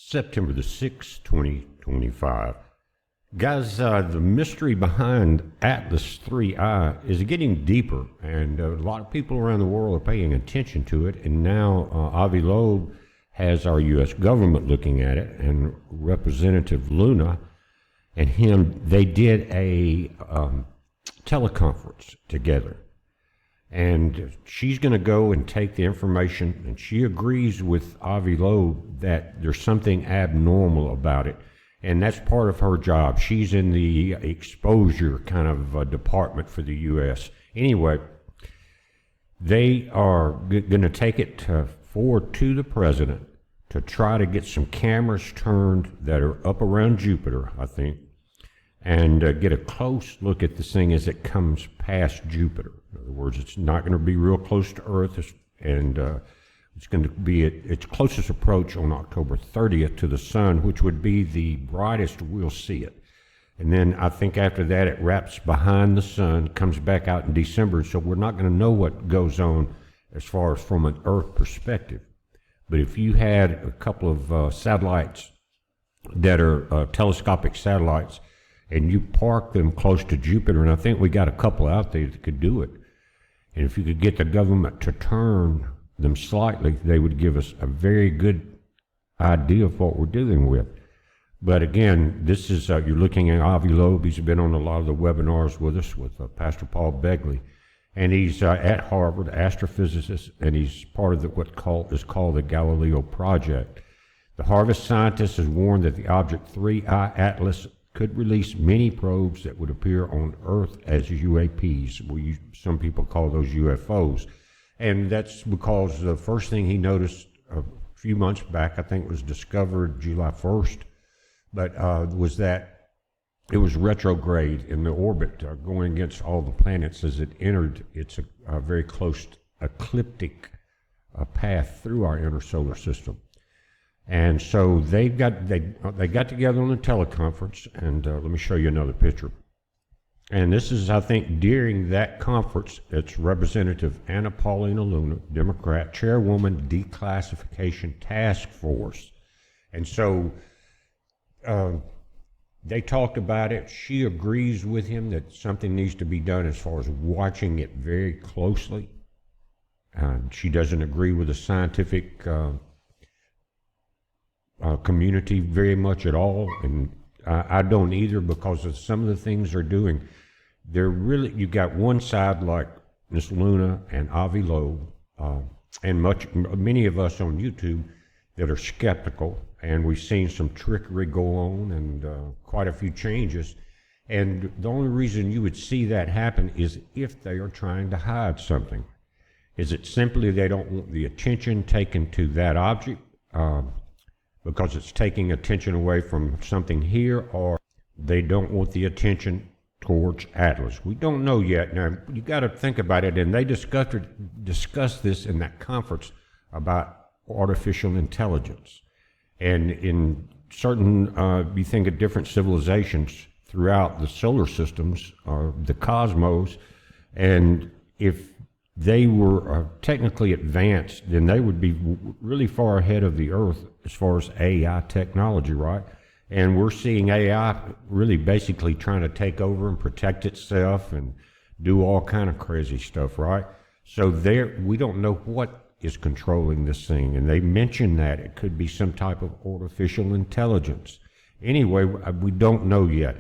September the 6th, 2025. Guys, the mystery behind Atlas 3I is getting deeper, and a lot of people around the world are paying attention to it. And now Avi Loeb has our U.S. government looking at it, and Representative Luna and him, they did a teleconference together. And she's going to go and take the information, and she agrees with Avi Loeb that there's something abnormal about it. And that's part of her job. She's in the exposure kind of department for the U.S. Anyway, they are going to take it forward to the president to try to get some cameras turned that are up around Jupiter, I think, and get a close look at this thing as it comes past Jupiter. In other words, it's not going to be real close to Earth, and it's going to be at its closest approach on October 30th to the sun, which would be the brightest we'll see it. And then I think after that it wraps behind the sun, comes back out in December, so we're not going to know what goes on as far as from an Earth perspective. But if you had a couple of satellites that are telescopic satellites, and you park them close to Jupiter, and I think we got a couple out there that could do it, and if you could get the government to turn them slightly, they would give us a very good idea of what we're dealing with. But again, this is, you're looking at Avi Loeb. He's been on a lot of the webinars with us, with Pastor Paul Begley. And he's at Harvard, astrophysicist, and he's part of what is called the Galileo Project. The Harvard scientist has warned that the Object 3I Atlas could release many probes that would appear on Earth as UAPs. Some people call those UFOs. And that's because the first thing he noticed a few months back, I think it was discovered July 1st, but was that it was retrograde in the orbit, going against all the planets as it entered its very close ecliptic path through our inner solar system. And so they got together on a teleconference, and let me show you another picture. And this is, I think, during that conference, it's Representative Anna Paulina Luna, Democrat, Chairwoman, Declassification Task Force. And so they talked about it. She agrees with him that something needs to be done as far as watching it very closely. She doesn't agree with the scientific community very much at all, and I don't either, because of some of the things they're doing. They're really, you got one side like Miss Luna and Avi Loeb, and many of us on YouTube that are skeptical, and we've seen some trickery go on and quite a few changes. And the only reason you would see that happen is if they are trying to hide something. Is it simply they don't want the attention taken to that object because it's taking attention away from something here, or they don't want the attention towards Atlas? We don't know yet. Now, you got to think about it, and they discussed this in that conference about artificial intelligence. And in certain, you think of different civilizations throughout the solar systems, the cosmos, and if they were technically advanced, then they would be really far ahead of the Earth as far as AI technology, right? And we're seeing AI really basically trying to take over and protect itself and do all kind of crazy stuff, right? So we don't know what is controlling this thing, and they mentioned that it could be some type of artificial intelligence. Anyway, we don't know yet.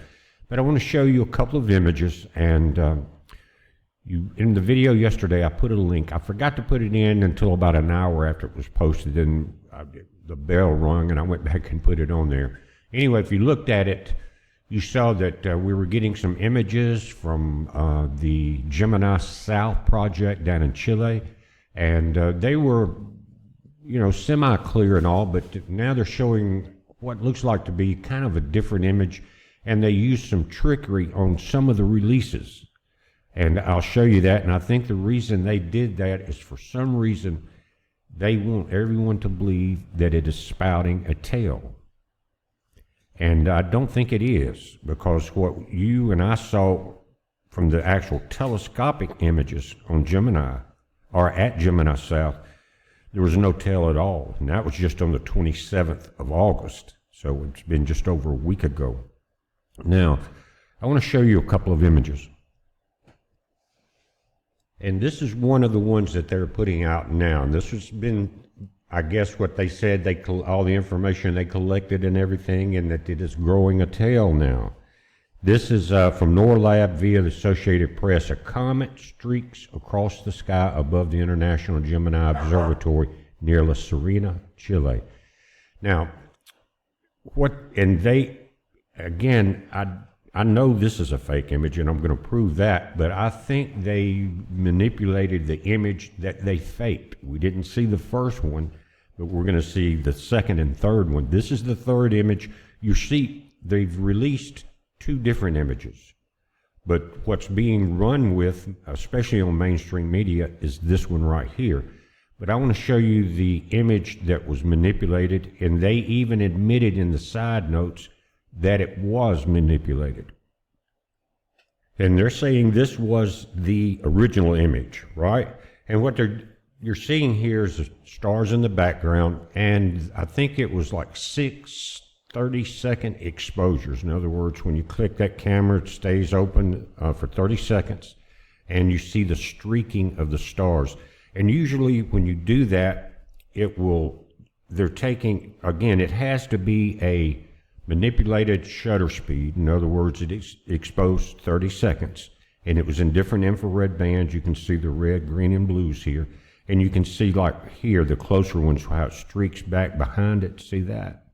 But I want to show you a couple of images, and in the video yesterday, I put a link. I forgot to put it in until about an hour after it was posted, and the bell rung, and I went back and put it on there. Anyway, if you looked at it, you saw that we were getting some images from the Gemini South project down in Chile, and they were, semi-clear and all, but now they're showing what looks like to be kind of a different image, and they used some trickery on some of the releases. And I'll show you that, and I think the reason they did that is for some reason they want everyone to believe that it is spouting a tail. And I don't think it is, because what you and I saw from the actual telescopic images on Gemini, or at Gemini South, there was no tail at all. And that was just on the 27th of August. So it's been just over a week ago. Now, I want to show you a couple of images. And this is one of the ones that they're putting out now. And this has been, I guess, what they said, all the information they collected and everything, and that it is growing a tail now. This is from NORLAB via the Associated Press. A comet streaks across the sky above the International Gemini Observatory near La Serena, Chile. Now, I know this is a fake image, and I'm going to prove that, but I think they manipulated the image that they faked. We didn't see the first one, but we're going to see the second and third one. This is the third image. You see, they've released two different images, but what's being run with, especially on mainstream media, is this one right here. But I want to show you the image that was manipulated, and they even admitted in the side notes that it was manipulated. And they're saying this was the original image, right? And what you're seeing here is the stars in the background, and I think it was like 6 30-second exposures. In other words, when you click that camera, it stays open for 30 seconds, and you see the streaking of the stars. And usually when you do that, they're taking, again, it has to be a manipulated shutter speed. In other words, it is exposed 30 seconds, and it was in different infrared bands. You can see the red, green, and blues here. And you can see, like here, the closer ones, how it streaks back behind it. See that?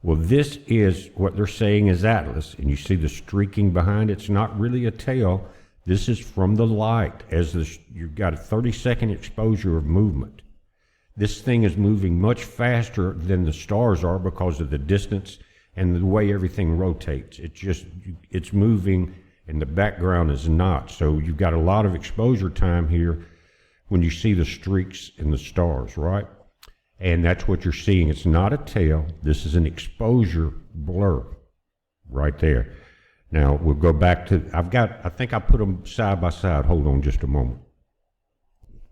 Well, this is what they're saying is Atlas, and you see the streaking behind it. It's not really a tail. This is from the light, you've got a 30-second exposure of movement. This thing is moving much faster than the stars are because of the distance and the way everything rotates. It's moving, and the background is not. So you've got a lot of exposure time here when you see the streaks in the stars, right? And that's what you're seeing. It's not a tail. This is an exposure blur right there. Now, we'll go back to, I think I put them side by side. Hold on just a moment.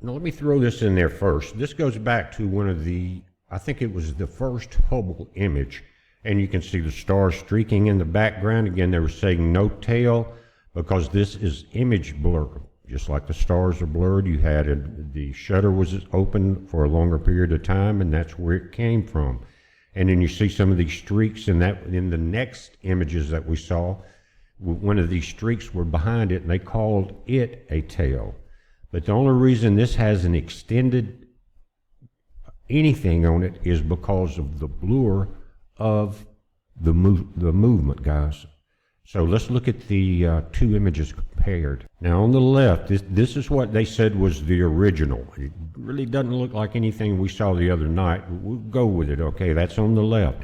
Now, let me throw this in there first. This goes back to I think it was the first Hubble image, and you can see the stars streaking in the background. Again, they were saying no tail because this is image blur. Just like the stars are blurred, the shutter was open for a longer period of time, and that's where it came from. And then you see some of these streaks in the next images that we saw. One of these streaks were behind it, and they called it a tail. But the only reason this has an extended anything on it is because of the blur of the movement, guys. So let's look at the two images compared. Now on the left, this is what they said was the original. It really doesn't look like anything we saw the other night. We'll go with it, okay? That's on the left.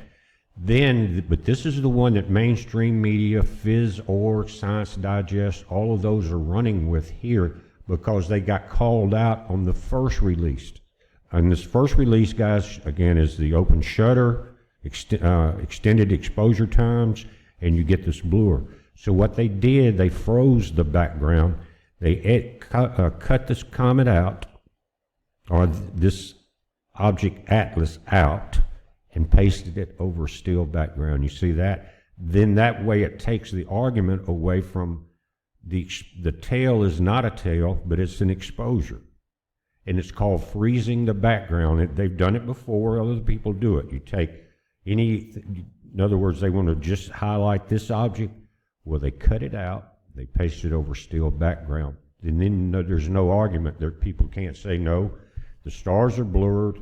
But this is the one that mainstream media, Phys.org, Science Digest, all of those are running with here because they got called out on the first release. And this first release, guys, again, is the open shutter, extended exposure times, and you get this blur. So what they did, they froze the background. They cut this comet out, or this object Atlas out, and pasted it over a still background. You see that? Then that way it takes the argument away from the tail is not a tail, but it's an exposure. And it's called freezing the background. They've done it before, other people do it. You take in other words, they want to just highlight this object. Well, they cut it out, they paste it over still background. And then there's no argument there. People can't say no. The stars are blurred,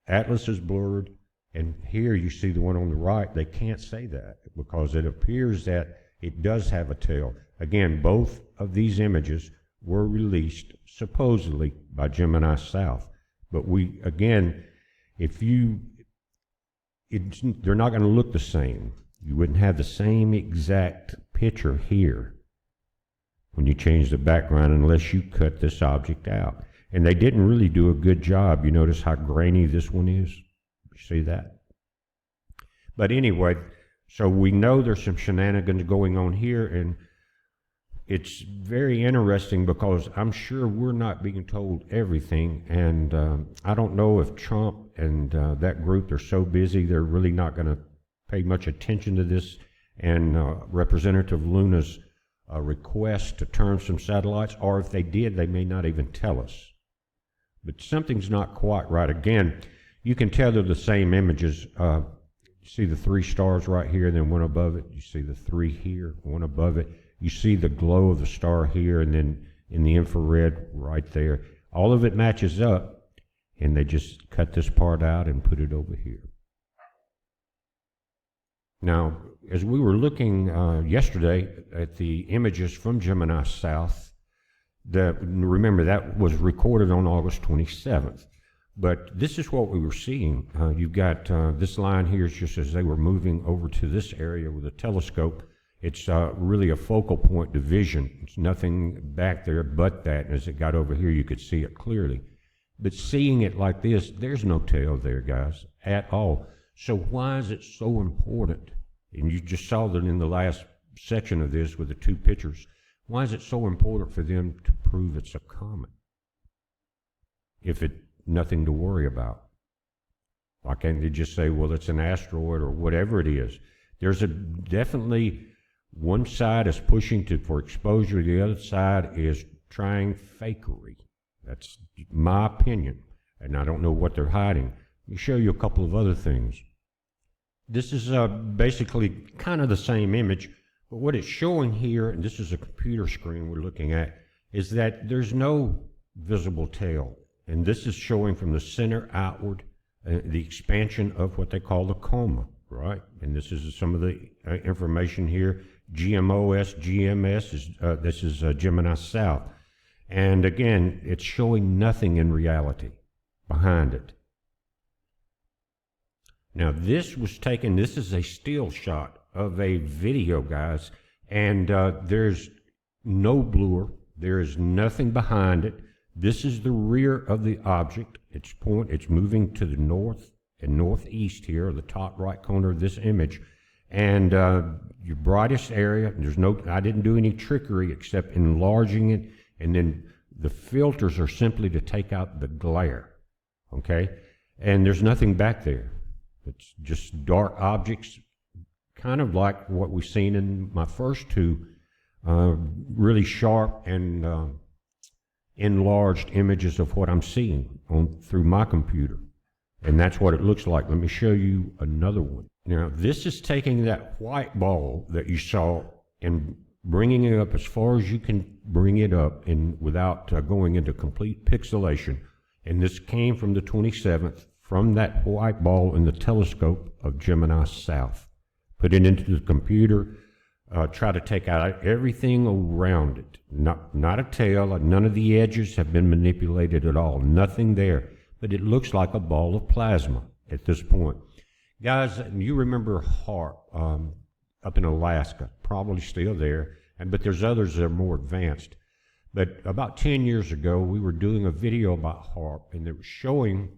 Atlas is blurred, and here you see the one on the right. They can't say that because it appears that it does have a tail. Again, both of these images were released supposedly by Gemini South. But they're not going to look the same. You wouldn't have the same exact picture here when you change the background unless you cut this object out. And they didn't really do a good job. You notice how grainy this one is? You see that? But anyway, so we know there's some shenanigans going on here, and it's very interesting because I'm sure we're not being told everything, and I don't know if Trump and that group, they're so busy they're really not going to pay much attention to this, and Representative Luna's request to turn some satellites, or if they did, they may not even tell us. But something's not quite right. Again, you can tell they're the same images. You see the 3 stars right here, and then one above it. You see the 3 here, one above it. You see the glow of the star here, and then in the infrared right there. All of it matches up, and they just cut this part out and put it over here. Now, as we were looking yesterday at the images from Gemini South, remember that was recorded on August 27th. But this is what we were seeing. You've got this line here is just as they were moving over to this area with a telescope. It's really a focal point division. It's nothing back there but that. And as it got over here, you could see it clearly. But seeing it like this, there's no tail there, guys, at all. So why is it so important? And you just saw that in the last section of this with the 2 pictures. Why is it so important for them to prove it's a comet if it's nothing to worry about? Why can't they just say, well, it's an asteroid or whatever it is? There's definitely one side is pushing for exposure. The other side is trying fakery. That's my opinion, and I don't know what they're hiding. Let me show you a couple of other things. This is basically kind of the same image, but what it's showing here, and this is a computer screen we're looking at, is that there's no visible tail. And this is showing from the center outward the expansion of what they call the coma, right? And this is some of the information here. GMOS, GMS, this is Gemini South. And again, it's showing nothing in reality behind it. Now this was taken, this is a still shot of a video, guys, and there's no blur, there is nothing behind it. This is the rear of the object. It's moving to the north and northeast here, the top right corner of this image. And your brightest area, I didn't do any trickery except enlarging it, and then the filters are simply to take out the glare, okay? And there's nothing back there. It's just dark objects, kind of like what we've seen in my first 2 really sharp and enlarged images of what I'm seeing through my computer. And that's what it looks like. Let me show you another one. Now, this is taking that white ball that you saw and bringing it up as far as you can bring it up and without going into complete pixelation. And this came from the 27th, from that white ball in the telescope of Gemini South. Put it into the computer, try to take out everything around it. Not a tail, none of the edges have been manipulated at all, nothing there. But it looks like a ball of plasma at this point. Guys, you remember HAARP up in Alaska, probably still there, but there's others that are more advanced. But about 10 years ago, we were doing a video about HAARP, and they were showing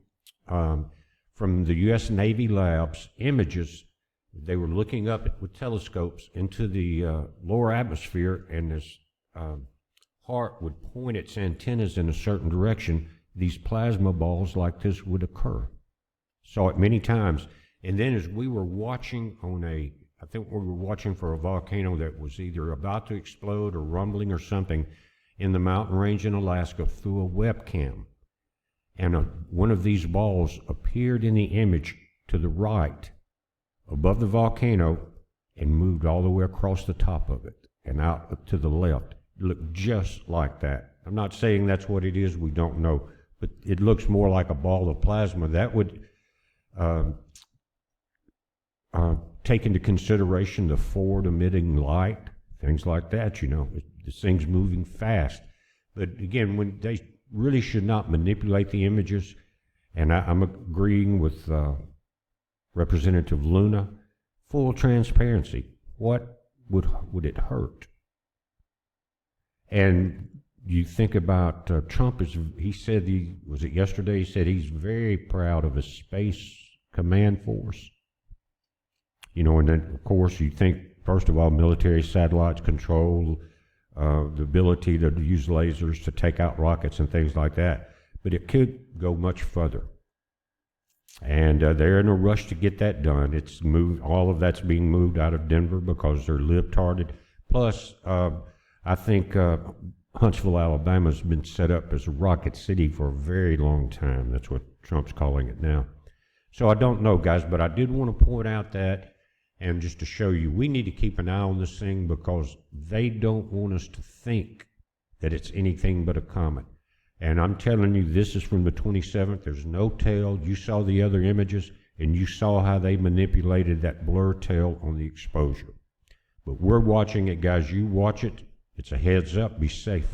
from the U.S. Navy labs images. They were looking up with telescopes into the lower atmosphere, and this HAARP would point its antennas in a certain direction. These plasma balls like this would occur. Saw it many times. And then as we were watching I think we were watching for a volcano that was either about to explode or rumbling or something in the mountain range in Alaska through a webcam. And one of these balls appeared in the image to the right above the volcano and moved all the way across the top of it and out to the left. It looked just like that. I'm not saying that's what it is, we don't know, but it looks more like a ball of plasma. That would take into consideration the forward emitting light, things like that, you know. This thing's moving fast. But again, when they really should not manipulate the images, and I'm agreeing with Representative Luna, full transparency. What would it hurt? And you think about Trump, he said, was it yesterday, he said he's very proud of his space command force. You know, and then of course you think, first of all, military satellites control the ability to use lasers to take out rockets and things like that. But it could go much further. And they're in a rush to get that done. It's moved. All of that's being moved out of Denver because they're libtarded. Plus, I think Huntsville, Alabama has been set up as a rocket city for a very long time. That's what Trump's calling it now. So I don't know, guys, but I did want to point out that, and just to show you, we need to keep an eye on this thing because they don't want us to think that it's anything but a comet. And I'm telling you, this is from the 27th. There's no tail. You saw the other images, and you saw how they manipulated that blur tail on the exposure. But we're watching it, guys. You watch it. It's a heads up. Be safe.